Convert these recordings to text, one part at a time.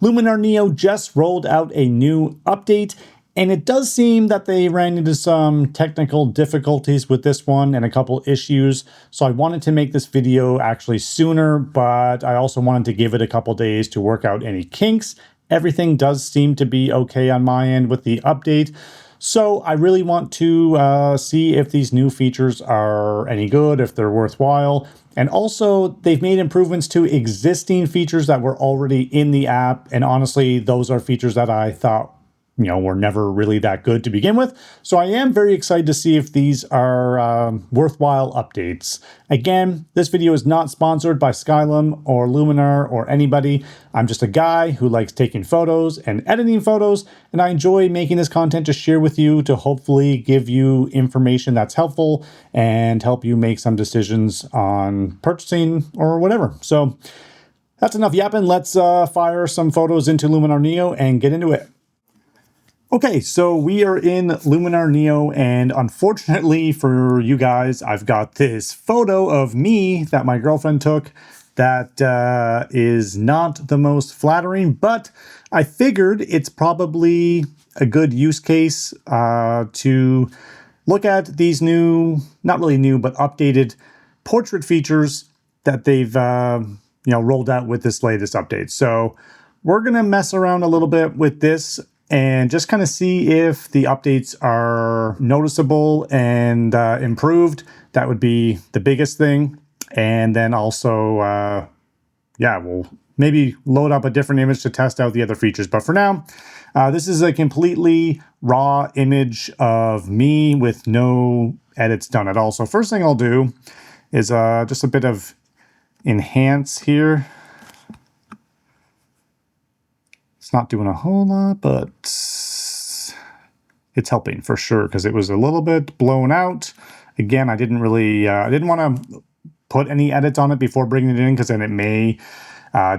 Luminar Neo just rolled out a new update, and it does seem that they ran into some technical difficulties with this one and a couple issues. So I wanted to make this video actually sooner, but I also wanted to give it a couple days to work out any kinks. Everything does seem to be okay on my end with the update. So I really want to see if these new features are any good, if they're worthwhile. And also, they've made improvements to existing features that were already in the app. And honestly, those are features that I thought, were never really that good to begin with. So I am very excited to see if these are worthwhile updates. Again, this video is not sponsored by Skylum or Luminar or anybody. I'm just a guy who likes taking photos and editing photos, and I enjoy making this content to share with you to hopefully give you information that's helpful and help you make some decisions on purchasing or whatever. So that's enough yapping. Let's fire some photos into Luminar Neo and get into it. Okay, so we are in Luminar Neo, and unfortunately for you guys, I've got this photo of me that my girlfriend took that is not the most flattering, but I figured it's probably a good use case to look at these new, not really new, but updated portrait features that they've rolled out with this latest update. So we're gonna mess around a little bit with this and just kind of see if the updates are noticeable and improved. That would be the biggest thing. And then also, we'll maybe load up a different image to test out the other features. But for now, this is a completely raw image of me with no edits done at all. So first thing I'll do is just a bit of enhance here. It's not doing a whole lot, but it's helping for sure because it was a little bit blown out. Again, I didn't really, I didn't want to put any edits on it before bringing it in because then it may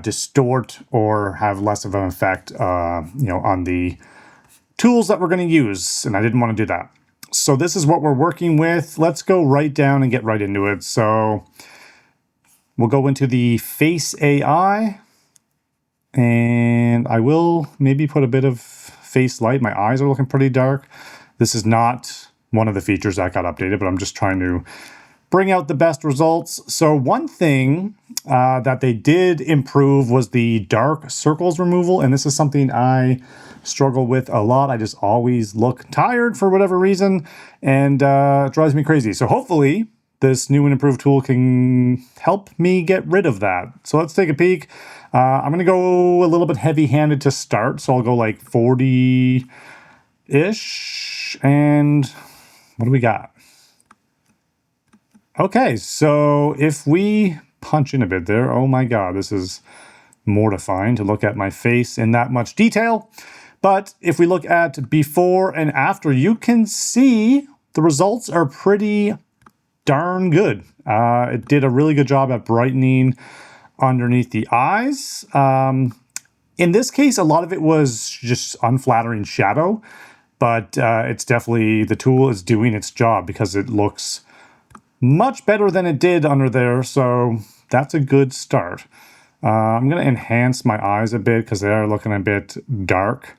distort or have less of an effect, on the tools that we're going to use, and I didn't want to do that. So this is what we're working with. Let's go right down and get right into it. So we'll go into the Face AI. And I will maybe put a bit of face light. My eyes are looking pretty dark. This is not one of the features that got updated, but I'm just trying to bring out the best results. So one thing that they did improve was the dark circles removal. And this is something I struggle with a lot. I just always look tired for whatever reason, and it drives me crazy. So hopefully this new and improved tool can help me get rid of that. So let's take a peek. I'm going to go a little bit heavy-handed to start. So I'll go like 40-ish. And what do we got? Okay, so if we punch in a bit there, oh my God, this is mortifying to look at my face in that much detail. But if we look at before and after, you can see the results are pretty darn good. It did a really good job at brightening underneath the eyes. In this case, a lot of it was just unflattering shadow, but it's definitely, the tool is doing its job because it looks much better than it did under there. So that's a good start. I'm going to enhance my eyes a bit because they are looking a bit dark.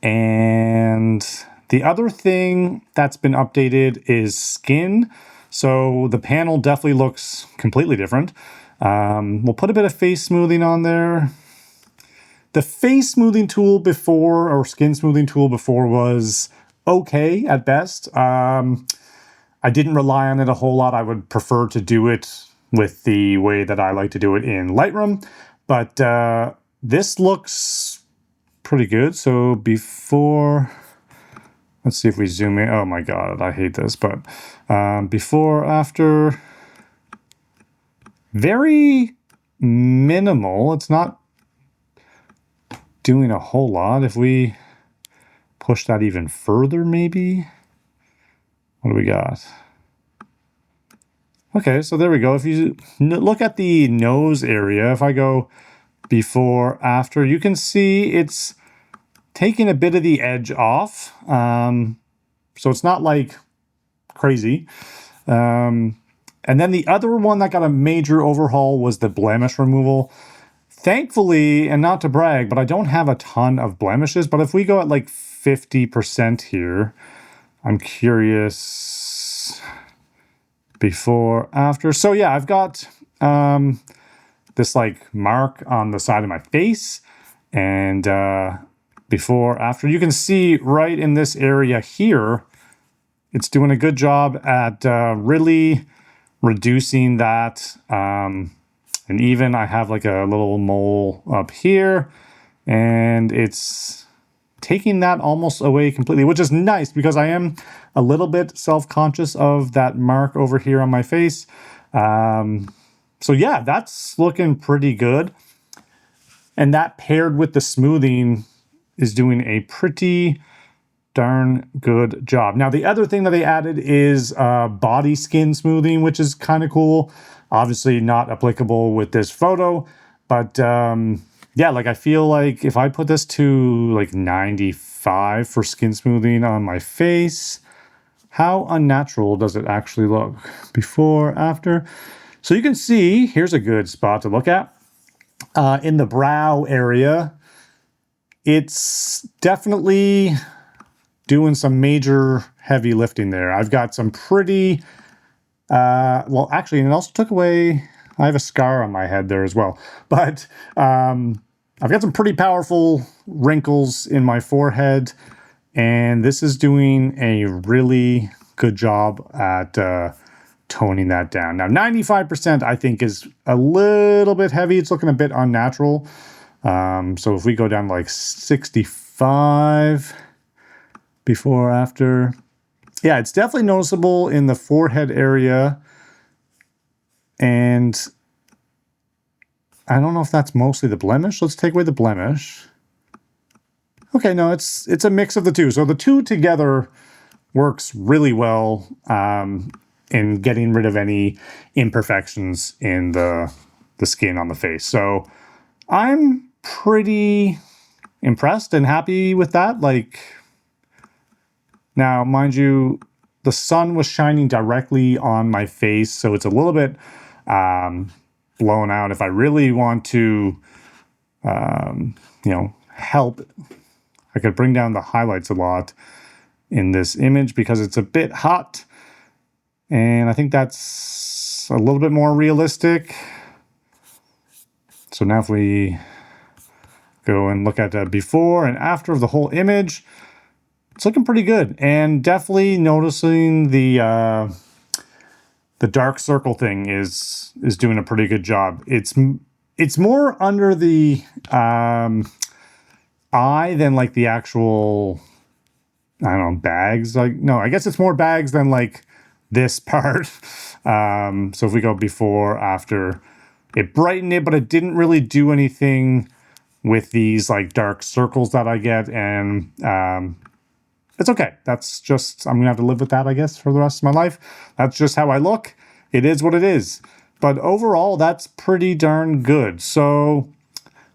And the other thing that's been updated is skin. So the panel definitely looks completely different. We'll put a bit of face smoothing on there. The face smoothing tool before, or skin smoothing tool before, was okay at best. I didn't rely on it a whole lot. I would prefer to do it with the way that I like to do it in Lightroom. But this looks pretty good. So before, let's see if we zoom in. Oh my God, I hate this. But before, after, very minimal. It's not doing a whole lot. If we push that even further, maybe. What do we got? Okay, so there we go. If you look at the nose area, if I go before, after, you can see it's taking a bit of the edge off. So it's not like crazy. And then the other one that got a major overhaul was the blemish removal. thankfully, and not to brag, but I don't have a ton of blemishes. But if we go at like 50% here, I'm curious before, after. So yeah, I've got this like mark on the side of my face, and before, after. You can see right in this area here, it's doing a good job at really reducing that. And even I have like a little mole up here, and it's taking that almost away completely, which is nice because I am a little bit self-conscious of that mark over here on my face. So yeah, that's looking pretty good. And that paired with the smoothing is doing a pretty darn good job. Now, the other thing that they added is body skin smoothing, which is kind of cool. Obviously not applicable with this photo, but yeah, like I feel like if I put this to like 95 for skin smoothing on my face, how unnatural does it actually look? Before, after. So you can see, here's a good spot to look at. In the brow area, it's definitely doing some major heavy lifting there. I've got some pretty, well, actually, and it also took away, I have a scar on my head there as well. But I've got some pretty powerful wrinkles in my forehead, and this is doing a really good job at toning that down. Now, 95% I think is a little bit heavy. It's looking a bit unnatural. So if we go down to like 65 before, after, yeah, it's definitely noticeable in the forehead area. And I don't know if that's mostly the blemish. Let's take away the blemish. Okay, no, it's a mix of the two. So the two together works really well in getting rid of any imperfections in the skin on the face. So I'm pretty impressed and happy with that. Like, now, mind you, the sun was shining directly on my face, so it's a little bit blown out. If I really want to, you know, help, I could bring down the highlights a lot in this image because it's a bit hot. And I think that's a little bit more realistic. So now if we go and look at before and after of the whole image, it's looking pretty good. And definitely noticing the dark circle thing is doing a pretty good job. It's more under the eye than like the actual, I don't know, bags. Like, no, I guess it's more bags than like this part. So if we go before, after, it brightened it, but it didn't really do anything with these like dark circles that I get. And it's okay. That's just, I'm gonna have to live with that, I guess, for the rest of my life. That's just how I look. It is what it is. But overall, that's pretty darn good. So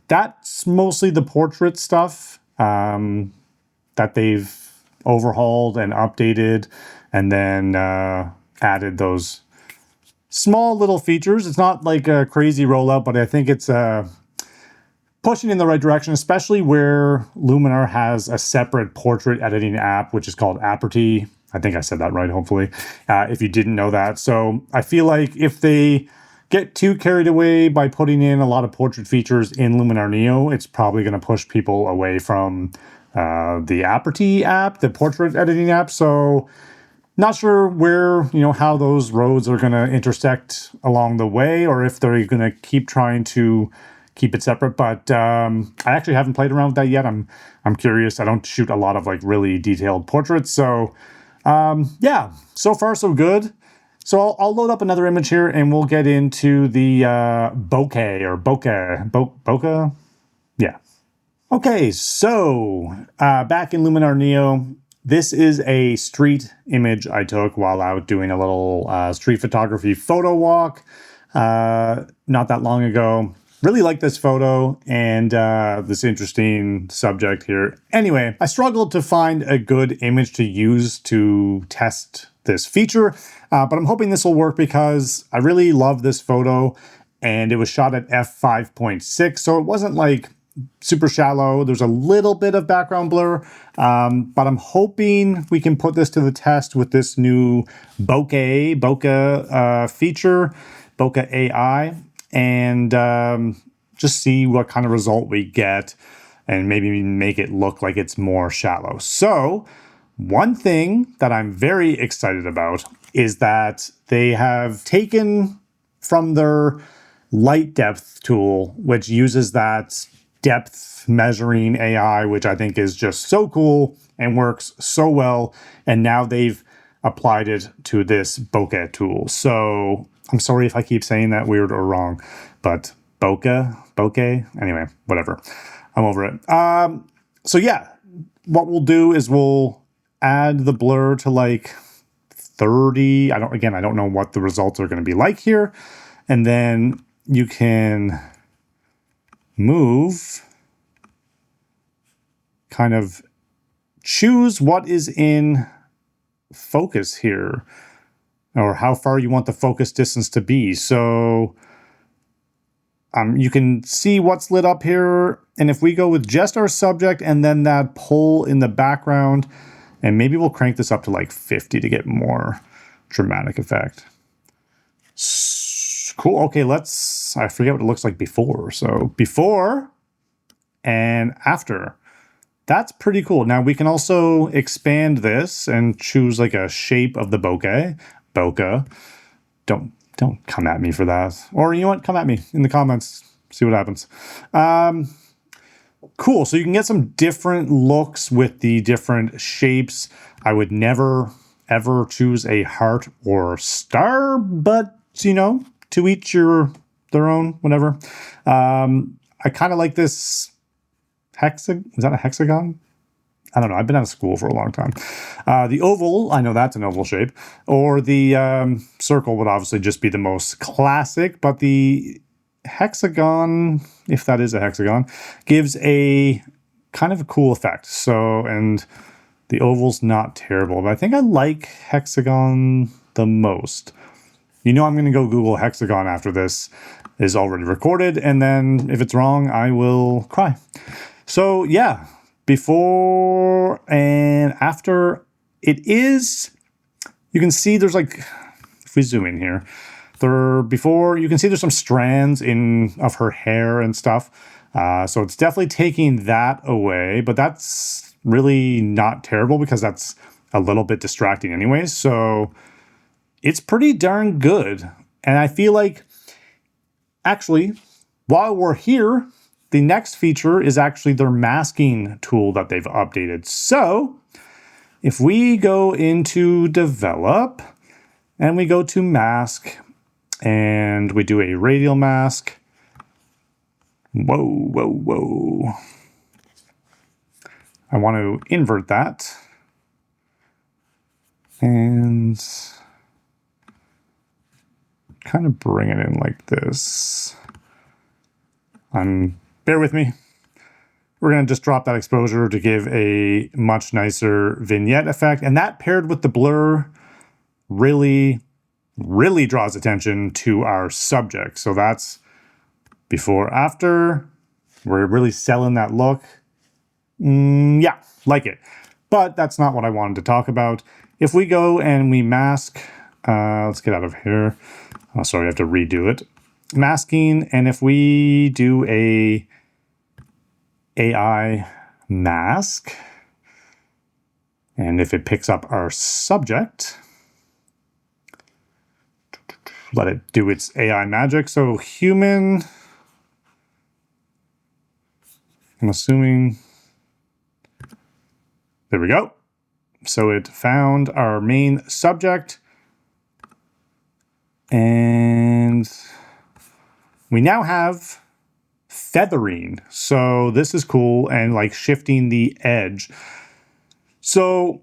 that's mostly the portrait stuff that they've overhauled and updated, and then added those small little features. It's not like a crazy rollout, but I think it's pushing in the right direction, especially where Luminar has a separate portrait editing app, which is called Aperty. I think I said that right, hopefully, if you didn't know that. So I feel like if they get too carried away by putting in a lot of portrait features in Luminar Neo, it's probably going to push people away from the Aperty app, the portrait editing app. So not sure where, you know, how those roads are going to intersect along the way, or if they're going to keep trying to keep it separate. But I actually haven't played around with that yet. I'm curious. I don't shoot a lot of like really detailed portraits. So yeah, so far so good. So I'll load up another image here and we'll get into the bokeh or bokeh. Yeah. Okay, so back in Luminar Neo, this is a street image I took while out doing a little street photography photo walk not that long ago. Really like this photo and this interesting subject here. Anyway, I struggled to find a good image to use to test this feature, but I'm hoping this will work because I really love this photo. and it was shot at f5.6, so it wasn't like super shallow. There's a little bit of background blur, but I'm hoping we can put this to the test with this new Bokeh feature, Bokeh AI, and just see what kind of result we get and maybe make it look like it's more shallow. So one thing that I'm very excited about is that they have taken from their light depth tool, which uses that depth measuring AI, which I think is just so cool and works so well. And now they've applied it to this bokeh tool. So I'm sorry if I keep saying that weird or wrong, but bokeh, anyway, whatever. I'm over it. So yeah, what we'll do is we'll add the blur to like 30. I don't know what the results are going to be like here. And then you can move, kind of choose what is in focus here, or how far you want the focus distance to be. So you can see what's lit up here. And if we go with just our subject and then that pole in the background, and maybe we'll crank this up to like 50 to get more dramatic effect. Cool. Okay, I forget what it looks like before. So before and after. That's pretty cool. Now we can also expand this and choose like a shape of the bokeh. Don't come at me for that. Or you know what? Come at me in the comments. See what happens. Cool. So you can get some different looks with the different shapes. I would never, ever choose a heart or star, but, you know, to each their own, whatever. I kind of like this hexagon. Is that a hexagon? I don't know. I've been out of school for a long time. The oval, I know that's an oval shape. Or the circle would obviously just be the most classic, but the hexagon, if that is a hexagon, gives a kind of a cool effect. So, and the oval's not terrible, but I think I like hexagon the most. You know I'm going to go Google hexagon after this is already recorded, and then if it's wrong, I will cry. So yeah, before and after, it is, you can see there's like, if we zoom in here, before, you can see there's some strands of her hair and stuff. So it's definitely taking that away, but that's really not terrible because that's a little bit distracting anyways. So it's pretty darn good. And I feel like, actually, while we're here, the next feature is actually their masking tool that they've updated. So if we go into develop and we go to mask and we do a radial mask. Whoa. I want to invert that. And kind of bring it in like this. Bear with me. We're going to just drop that exposure to give a much nicer vignette effect. And that paired with the blur really draws attention to our subject. So that's before, after. We're really selling that look. Yeah, like it. But that's not what I wanted to talk about. If we go and we mask, let's get out of here. Oh, sorry, I have to redo it. Masking, and if we do a AI mask, and if it picks up our subject, let it do its AI magic. So human, I'm assuming, there we go. So it found our main subject, and we now have feathering. So this is cool, and like shifting the edge. So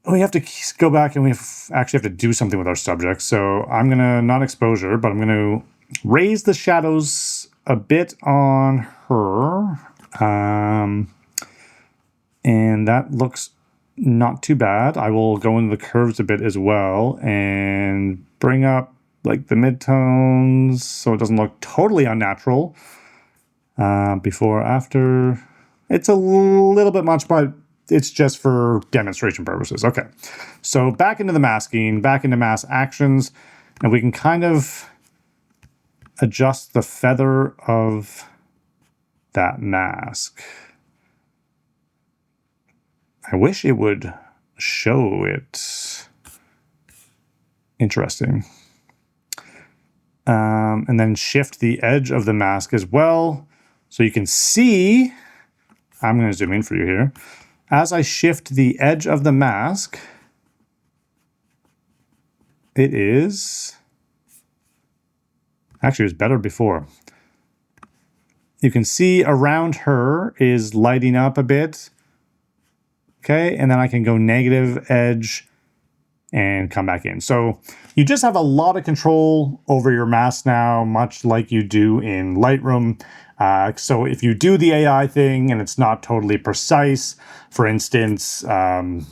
we have to go back and we actually have to do something with our subject. So I'm going to, not exposure, but I'm going to raise the shadows a bit on her. And that looks not too bad. I will go into the curves a bit as well and bring up like the midtones so it doesn't look totally unnatural. Before, after, it's a little bit much, but it's just for demonstration purposes. Okay, so back into the masking, back into mask actions, and we can kind of adjust the feather of that mask. I wish it would show it. Interesting. And then shift the edge of the mask as well. So you can see, I'm going to zoom in for you here. As I shift the edge of the mask, it is, actually it was better before. You can see around her is lighting up a bit. Okay, and then I can go negative edge and come back in. So you just have a lot of control over your mask now, much like you do in Lightroom. So if you do the AI thing and it's not totally precise, for instance, I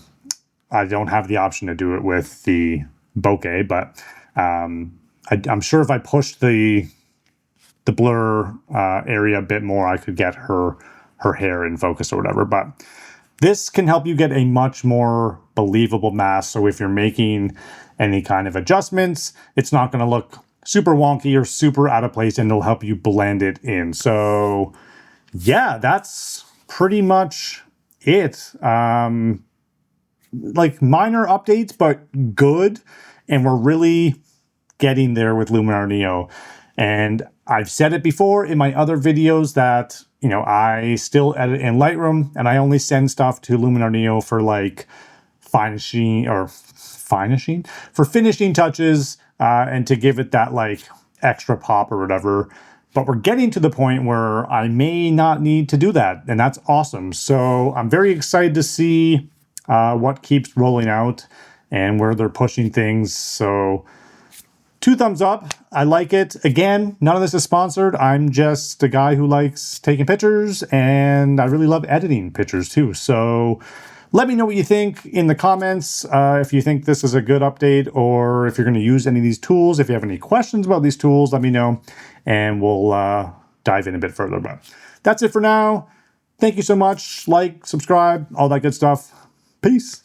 don't have the option to do it with the bokeh, but I'm sure if I pushed the blur area a bit more, I could get her hair in focus or whatever. But this can help you get a much more believable mask. So if you're making any kind of adjustments, it's not going to look super wonky or super out of place, and it'll help you blend it in. So yeah, that's pretty much it. Like minor updates, but good. And we're really getting there with Luminar Neo. And I've said it before in my other videos that, you know, I still edit in Lightroom and I only send stuff to Luminar Neo for like finishing touches and to give it that like extra pop or whatever. But we're getting to the point where I may not need to do that, and that's awesome. So I'm very excited to see what keeps rolling out and where they're pushing things. So 2 thumbs up. I like it. Again, none of this is sponsored. I'm just a guy who likes taking pictures, and I really love editing pictures too. So let me know what you think in the comments, if you think this is a good update or if you're going to use any of these tools. If you have any questions about these tools, let me know, and we'll dive in a bit further. But that's it for now. Thank you so much. Like, subscribe, all that good stuff. Peace.